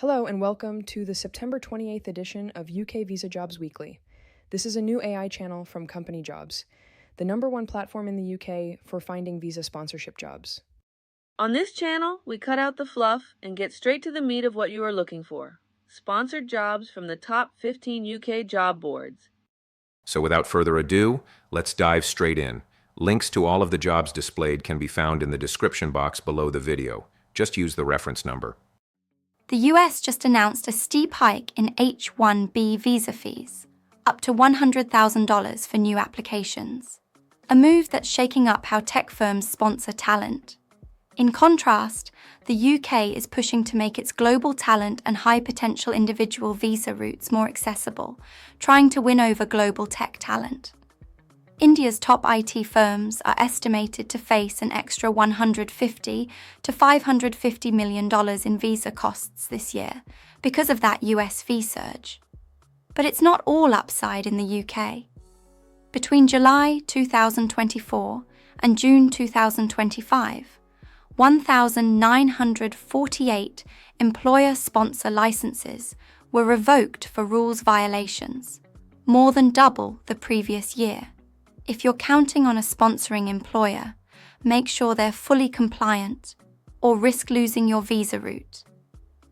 Hello and welcome to the September 28th edition of UK Visa Jobs Weekly. This is a new AI channel from Company Jobs, the #1 platform in the UK for finding visa sponsorship jobs. On this channel, we cut out the fluff and get straight to the meat of what you are looking for. Sponsored jobs from the top 15 UK job boards. So without further ado, let's dive straight in. Links to all of the jobs displayed can be found in the description box below the video. Just use the reference number. The US just announced a steep hike in H-1B visa fees, up to $100,000 for new applications. A move that's shaking up how tech firms sponsor talent. In contrast, the UK is pushing to make its global talent and high-potential individual visa routes more accessible, trying to win over global tech talent. India's top IT firms are estimated to face an extra $150 to $550 million in visa costs this year because of that US fee surge. But it's not all upside in the UK. Between July 2024 and June 2025, 1,948 employer-sponsor licenses were revoked for rules violations, more than double the previous year. If you're counting on a sponsoring employer, make sure they're fully compliant or risk losing your visa route.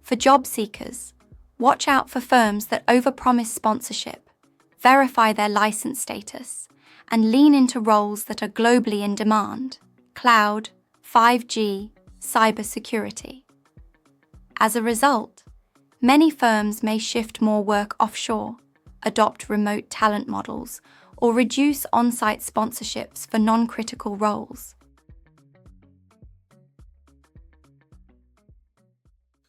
For job seekers, watch out for firms that overpromise sponsorship, verify their license status, and lean into roles that are globally in demand: cloud, 5G, cybersecurity. As a result, many firms may shift more work offshore, adopt remote talent models, or reduce on-site sponsorships for non-critical roles.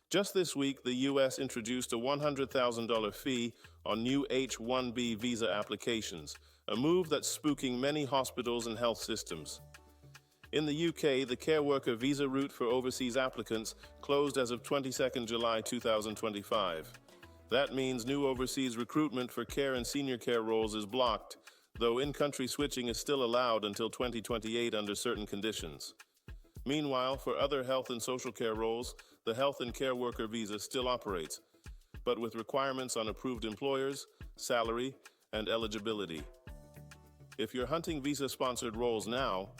Just this week, the US introduced a $100,000 fee on new H-1B visa applications, a move that's spooking many hospitals and health systems. In the UK, the care worker visa route for overseas applicants closed as of 22nd July 2025. That means new overseas recruitment for care and senior care roles is blocked, though in-country switching is still allowed until 2028 under certain conditions. Meanwhile, for other health and social care roles, the health and care worker visa still operates, but with requirements on approved employers, salary, and eligibility. If you're hunting visa-sponsored roles now,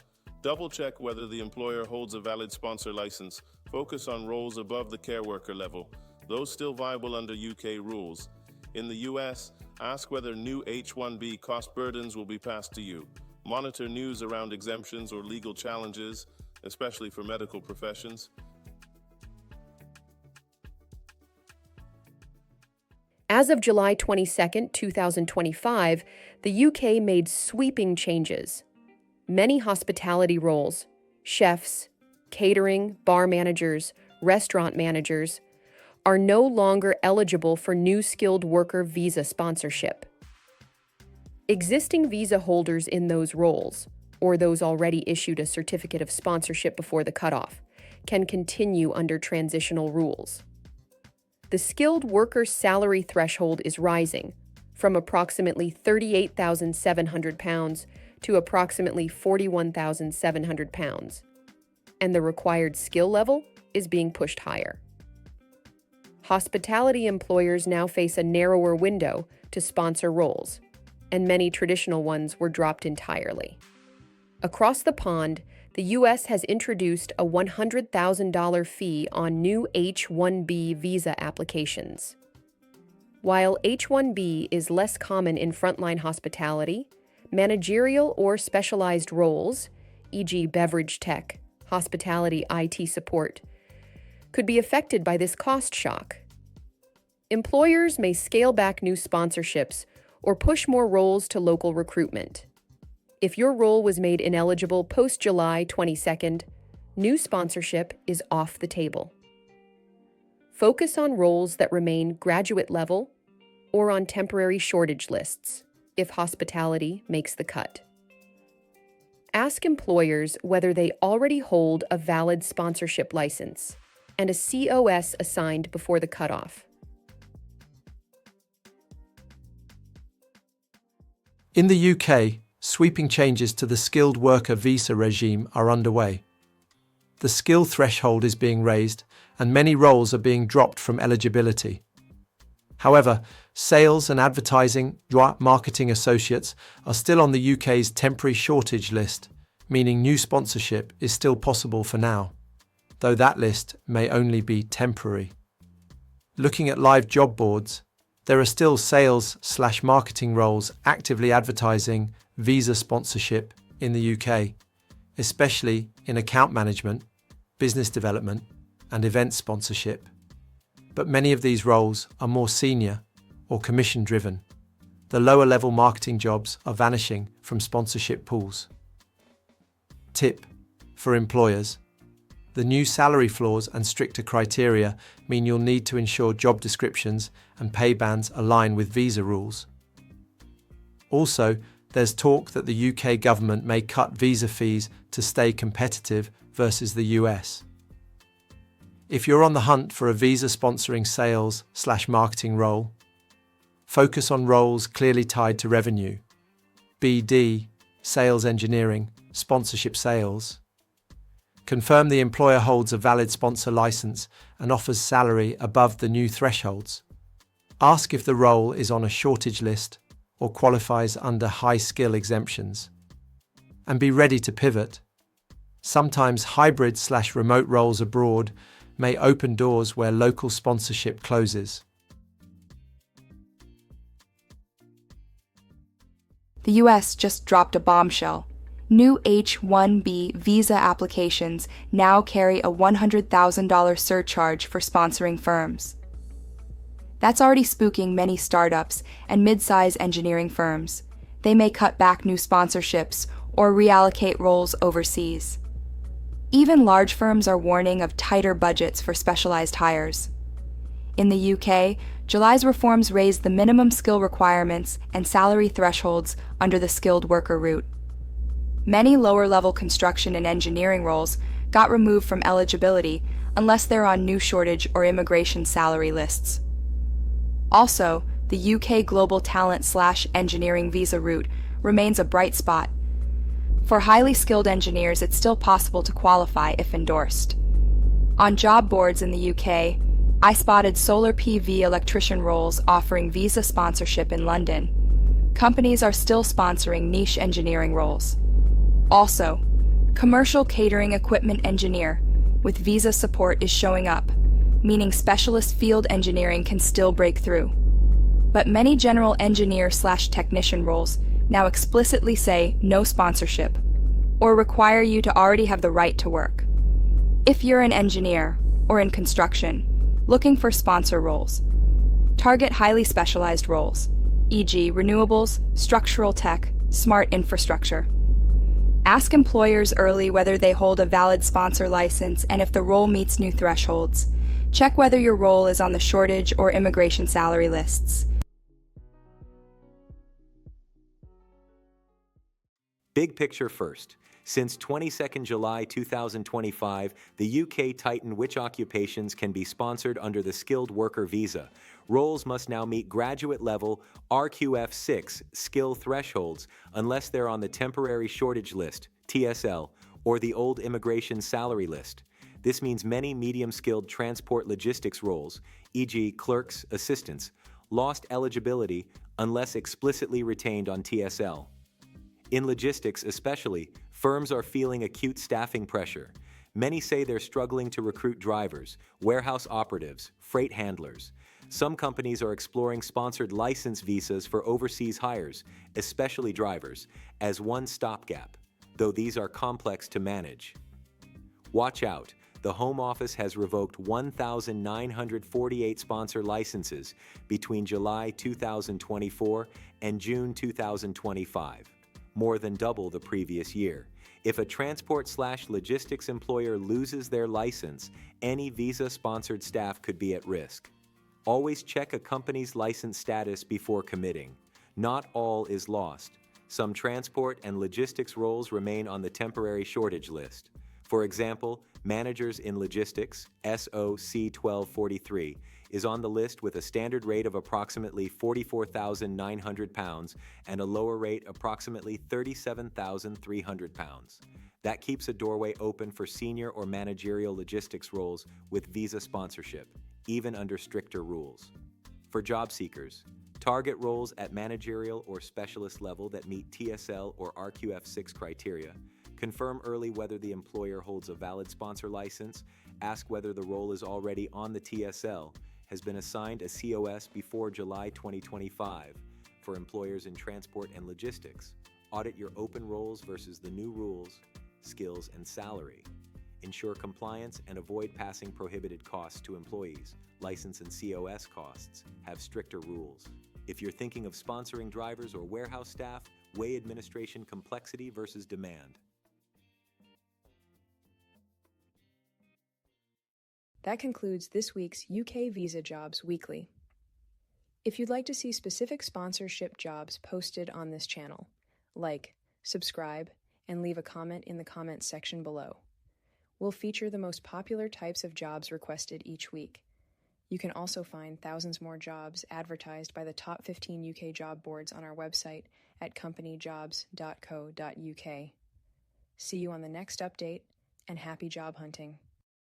double-check whether the employer holds a valid sponsor license. Focus on roles above the care worker level, those still viable under UK rules. In the US, ask whether new H-1B cost burdens will be passed to you. Monitor news around exemptions or legal challenges, especially for medical professions. As of July 22, 2025, the UK made sweeping changes. Many hospitality roles, chefs, catering, bar managers, restaurant managers, are no longer eligible for new skilled worker visa sponsorship. Existing visa holders in those roles, or those already issued a certificate of sponsorship before the cutoff, can continue under transitional rules. The skilled worker salary threshold is rising from approximately £38,700 to approximately £41,700, and the required skill level is being pushed higher. Hospitality employers now face a narrower window to sponsor roles, and many traditional ones were dropped entirely. Across the pond, the US has introduced a $100,000 fee on new H-1B visa applications. While H-1B is less common in frontline hospitality, managerial or specialized roles, e.g. beverage tech, hospitality IT support, could be affected by this cost shock. Employers may scale back new sponsorships or push more roles to local recruitment. If your role was made ineligible post-July 22nd, new sponsorship is off the table. Focus on roles that remain graduate level or on temporary shortage lists if hospitality makes the cut. Ask employers whether they already hold a valid sponsorship license and a COS assigned before the cutoff. In the UK, sweeping changes to the skilled worker visa regime are underway. the skill threshold is being raised and many roles are being dropped from eligibility. However, sales and advertising marketing associates are still on the UK's temporary shortage list, meaning new sponsorship is still possible for now, though that list may only be temporary. Looking at live job boards, there are still sales/marketing roles actively advertising visa sponsorship in the UK, especially in account management, business development, and event sponsorship. But many of these roles are more senior or commission-driven. The lower-level marketing jobs are vanishing from sponsorship pools. Tip for employers: the new salary floors and stricter criteria mean you'll need to ensure job descriptions and pay bands align with visa rules. Also, there's talk that the UK government may cut visa fees to stay competitive versus the US. If you're on the hunt for a visa sponsoring sales/marketing role, focus on roles clearly tied to revenue. BD, sales engineering, sponsorship sales. Confirm the employer holds a valid sponsor license and offers salary above the new thresholds. Ask if the role is on a shortage list or qualifies under high skill exemptions. And be ready to pivot. Sometimes hybrid/remote roles abroad may open doors where local sponsorship closes. The US just dropped a bombshell. New H-1B visa applications now carry a $100,000 surcharge for sponsoring firms. That's already spooking many startups and mid-size engineering firms. They may cut back new sponsorships or reallocate roles overseas. Even large firms are warning of tighter budgets for specialized hires. In the UK, July's reforms raised the minimum skill requirements and salary thresholds under the skilled worker route. Many lower-level construction and engineering roles got removed from eligibility unless they're on new shortage or immigration salary lists. Also, the UK global talent/engineering visa route remains a bright spot. For highly skilled engineers, it's still possible to qualify if endorsed. On job boards in the UK, I spotted solar PV electrician roles offering visa sponsorship in London. Companies are still sponsoring niche engineering roles. Also, commercial catering equipment engineer with visa support is showing up, meaning specialist field engineering can still break through. But many general engineer/technician roles now explicitly say no sponsorship, or require you to already have the right to work. If you're an engineer, or in construction, looking for sponsor roles, target highly specialized roles, e.g. renewables, structural tech, smart infrastructure. Ask employers early whether they hold a valid sponsor license and if the role meets new thresholds. Check whether your role is on the shortage or immigration salary lists. Big picture first. Since 22nd July 2025, the UK tightened which occupations can be sponsored under the skilled worker visa. Roles must now meet graduate level RQF6 skill thresholds unless they're on the temporary shortage list, TSL, or the old immigration salary list. This means many medium-skilled transport logistics roles, e.g. clerks, assistants, lost eligibility unless explicitly retained on TSL. In logistics especially, firms are feeling acute staffing pressure. Many say they're struggling to recruit drivers, warehouse operatives, freight handlers. Some companies are exploring sponsored license visas for overseas hires, especially drivers, as one stopgap, though these are complex to manage. Watch out. The Home Office has revoked 1,948 sponsor licenses between July 2024 and June 2025, more than double the previous year. If a transport/logistics employer loses their license, any visa-sponsored staff could be at risk. Always check a company's license status before committing. Not all is lost. Some transport and logistics roles remain on the temporary shortage list. For example, managers in logistics, SOC 1243, is on the list with a standard rate of approximately £44,900 and a lower rate approximately £37,300. That keeps a doorway open for senior or managerial logistics roles with visa sponsorship, even under stricter rules. For job seekers, target roles at managerial or specialist level that meet TSL or RQF6 criteria. Confirm early whether the employer holds a valid sponsor license. Ask whether the role is already on the TSL, has been assigned a COS before July 2025. For employers in transport and logistics, audit your open roles versus the new rules, skills, and salary. Ensure compliance and avoid passing prohibited costs to employees. License and COS costs have stricter rules. If you're thinking of sponsoring drivers or warehouse staff, weigh administration complexity versus demand. That concludes this week's UK Visa Jobs Weekly. If you'd like to see specific sponsorship jobs posted on this channel, like, subscribe, and leave a comment in the comments section below. We'll feature the most popular types of jobs requested each week. You can also find thousands more jobs advertised by the top 15 UK job boards on our website at companyjobs.co.uk. See you on the next update, and happy job hunting.